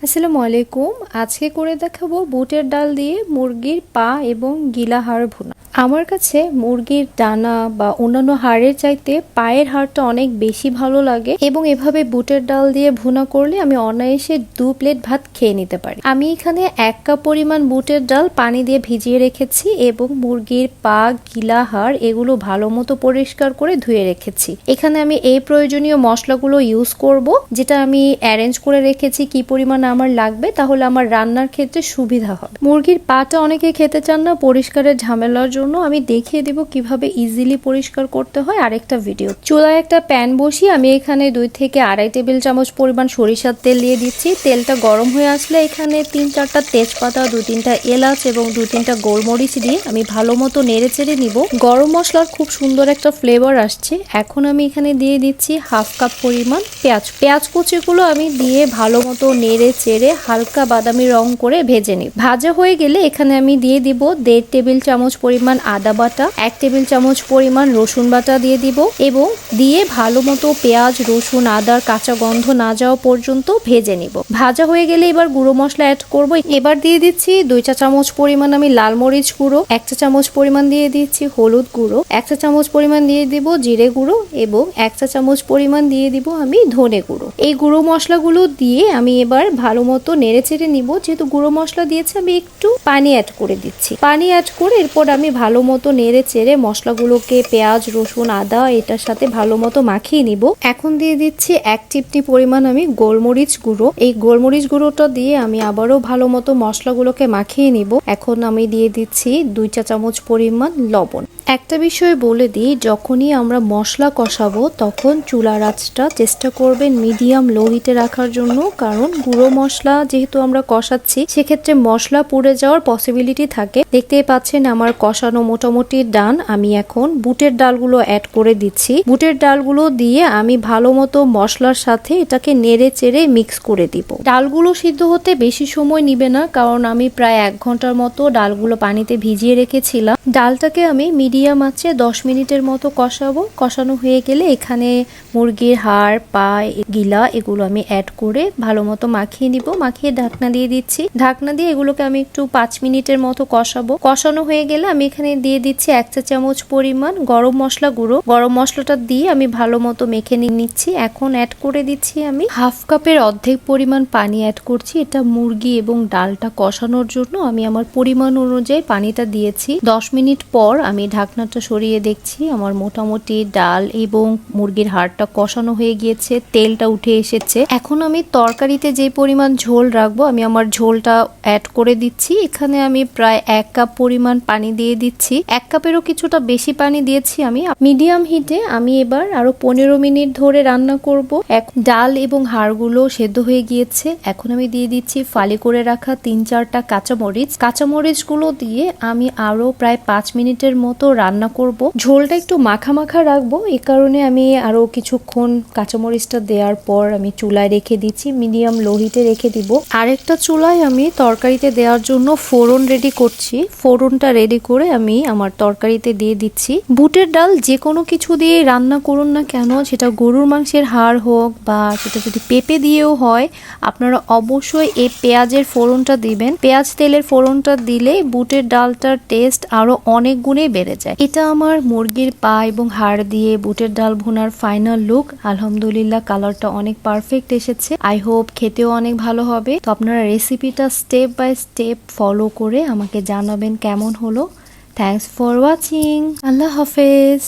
আসসালামু আলাইকুম। আজকে করে দেখাবো বুটের ডাল দিয়ে মুরগির পা এবং গিলা হাড় ভুনা। আমার কাছে মুরগির ডানা বা অন্যান্য হাড়ের চাইতে পায়ের হাড়টা অনেক বেশি ভালো লাগে এবং এভাবে বুটের ডাল দিয়ে ভুনা করলে আমি অনায়াসে 2 প্লেট ভাত খেয়ে নিতে পারি। আমি এখানে 1 কাপ পরিমাণ বুটের ডাল পানি দিয়ে ভিজিয়ে রেখেছি এবং মুরগির পা, গিলা হাড় এগুলো ভালো মতো পরিষ্কার করে ধুয়ে রেখেছি। এখানে আমি এই প্রয়োজনীয় মশলাগুলো ইউজ করব, যেটা আমি অ্যারেঞ্জ করে রেখেছি কি পরিমাণ আমার লাগবে, তাহলে আমার রান্নার ক্ষেত্রে সুবিধা হবে। মুরগির পাটা অনেকে খেতে চান না পরিষ্কারের ঝামেলার জন্য, আমি দেখিয়ে দিব কিভাবে ইজিলি পরিষ্কার করতে হয় আরেকটা ভিডিও। চুলায় একটা প্যান বসিয়ে আমি এখানে 2 থেকে আড়াই টেবিল চামচ পরিমাণ সরিষার তেল দিয়ে দিচ্ছি। তেলটা গরম হয়ে আসলে এখানে 3-4টা তেজপাতা, 2-3টা এলাচ এবং 2-3টা গোলমরিচ দিয়ে আমি ভালো মতো নেড়ে চেড়ে নিব। গরম মশলার খুব সুন্দর একটা ফ্লেভার আসছে। এখন আমি এখানে দিয়ে দিচ্ছি 1/2 কাপ পরিমাণ পেঁয়াজ কুচিগুলো আমি দিয়ে ভালো মতো নেড়ে চেড়ে হালকা বাদামি রং করে ভেজে নিব। ভাজা হয়ে গেলে এখানে আমি দিয়ে দিব 1.5 টেবিল চামচ পরিমাণ আদা বাটা, 1 টেবিল চামচ পরিমাণ রসুন বাটা দিয়ে দিব এবং দিয়ে ভালো মতো পেঁয়াজ, রসুন, আদার কাঁচা গন্ধ না যাওয়া পর্যন্ত ভেজে নিব। ভাজা হয়ে গেলে এবার গুঁড়ো মশলা অ্যাড করব। এবার দিয়ে দিচ্ছি 2 চা চামচ পরিমাণ আমি লাল মরিচ গুঁড়ো, 1 চা চামচ পরিমাণ দিয়ে দিচ্ছি হলুদ গুঁড়ো, 1 চা চামচ পরিমাণ দিয়ে দিব জিরে গুঁড়ো এবং 1 চা চামচ পরিমাণ দিয়ে দিব আমি ধনে গুঁড়ো। এই গুঁড়ো মশলাগুলো দিয়ে আমি এবার ভালো মতো নেড়ে চেড়ে নিব। যেহেতু গুঁড়ো মশলা দিয়েছি আমি একটু পানি অ্যাড করে দিচ্ছি। পানি অ্যাড করে এরপর আমি ভালো মতো নেড়ে চেড়ে মশলাগুলোকে পেঁয়াজ, রসুন, আদা এটার সাথে ভালো মতো মাখিয়ে নিব। এখন দিয়ে দিচ্ছি 1 চিমটি পরিমাণ আমি গোলমরিচ গুঁড়ো। এই গোলমরিচ গুঁড়োটা দিয়ে আমি আবারও ভালো মতো মশলাগুলোকে মাখিয়ে নিব। এখন আমি দিয়ে দিচ্ছি 2 চা চামচ পরিমাণ লবণ। একটা বিষয় বলে দিই, যখনই আমরা মশলা কষাবো তখন চুলার আঁচটা চেষ্টা করবেন মিডিয়াম লো হিটে রাখার জন্য, কারণ গুঁড়ো মশলা যেহেতু আমরা কষাচ্ছি সেক্ষেত্রে মশলা পুড়ে যাওয়ার পসিবিলিটি থাকে। দেখতেই পাচ্ছেন আমার কষানো মোটামুটি ডান। আমি এখন বুটের ডালগুলো অ্যাড করে দিচ্ছি। বুটের ডালগুলো দিয়ে আমি ভালো মতো মশলার সাথে এটাকে নেড়ে চেড়ে মিক্স করে দিব। ডালগুলো সিদ্ধ হতে বেশি সময় নিবে না, কারণ আমি প্রায় 1 ঘন্টার মতো ডালগুলো পানিতে ভিজিয়ে রেখেছিলাম। ডালটাকে আমি মিডিয়াম আঁচে 10 মিনিটের মতো কষাবো। কষানো হয়ে গেলে এখানে মুরগির হাড়, পা, গিলা এগুলো আমি অ্যাড করে ভালো মতো মাখিয়ে নিব। মাখিয়ে ঢাকনা দিয়ে দিচ্ছি। ঢাকনা দিয়ে এগুলোকে আমি একটু 5 মিনিটের মতো কষাবো। কষানো হয়ে গেলে আমি এখানে দিয়ে দিচ্ছি 1 চা চামচ পরিমাণ গরম মশলা গুঁড়ো। গরম মশলাটা দিয়ে আমি ভালো মতো মেখে নিচ্ছি। এখন অ্যাড করে দিচ্ছি আমি 1/2 কাপের অর্ধেক পরিমাণ পানি অ্যাড করছি। এটা মুরগি এবং ডালটা কষানোর জন্য আমি আমার পরিমাণ অনুযায়ী পানিটা দিয়েছি। 10 মিনিট পর আমি ঢাকনাটা সরিয়ে দেখছি আমার মোটামুটি ডাল এবং মুরগির হাড়টা কষানো হয়ে গিয়েছে, তেলটা উঠে এসেছে। এখন আমি তরকারিতে যে পরিমাণ ঝোল রাখবো আমি আমার ঝোলটা অ্যাড করে দিচ্ছি। এখানে আমি প্রায় 1 কাপ পরিমাণ পানি দিয়ে দিচ্ছি। 1 কাপেরও কিছুটা বেশি পানি দিয়েছি আমি। মিডিয়াম হিটে আমি এবার আরো 15 মিনিট ধরে রান্না করব। ডাল এবং হাড়গুলো সেদ্ধ হয়ে গিয়েছে। এখন আমি দিয়ে দিচ্ছি ফালি করে রাখা 3-4টা কাঁচামরিচ। কাঁচামরিচগুলো দিয়ে আমি আরো প্রায় 5 মিনিটের মতো রান্না করব। ঝোলটা একটু মাখা মাখা রাখবো, এই কারণে আমি আরো কিছুক্ষণ কাঁচামরিচটা দেওয়ার পর আমি চুলায় রেখে দিচ্ছি, মিডিয়াম লো হিটে রেখে দিব। আরেকটা চুলায় আমি তরকারিতে দেওয়ার জন্য ফোড়ন রেডি করছি। ফোড়নটা রেডি করে আমি আমার তরকারিতে দিয়ে দিচ্ছি। বুটের ডাল যে কোনো কিছু দিয়ে রান্না করুন না কেন, সেটা গরুর মাংসের হাড় হোক বা সেটা যদি পেঁপে দিয়েও হয়, আপনারা অবশ্যই এই পেঁয়াজের ফোড়নটা দিবেন। পেঁয়াজ তেলের ফোড়নটা দিলে বুটের ডালটার টেস্ট আরো অনেক গুণে বেড়ে যায়। এটা আমার মুরগির পা এবং হাড় দিয়ে বুটের ডাল ভুনার ফাইনাল লুক। আলহামদুলিল্লাহ কালারটা অনেক পারফেক্ট এসেছে। আই হোপ খেতেও অনেক ভালো হবে। তো আপনারা রেসিপিটা স্টেপ বাই স্টেপ ফলো করে আমাকে জানাবেন কেমন হলো। Thanks for watching. আল্লাহ হাফেজ।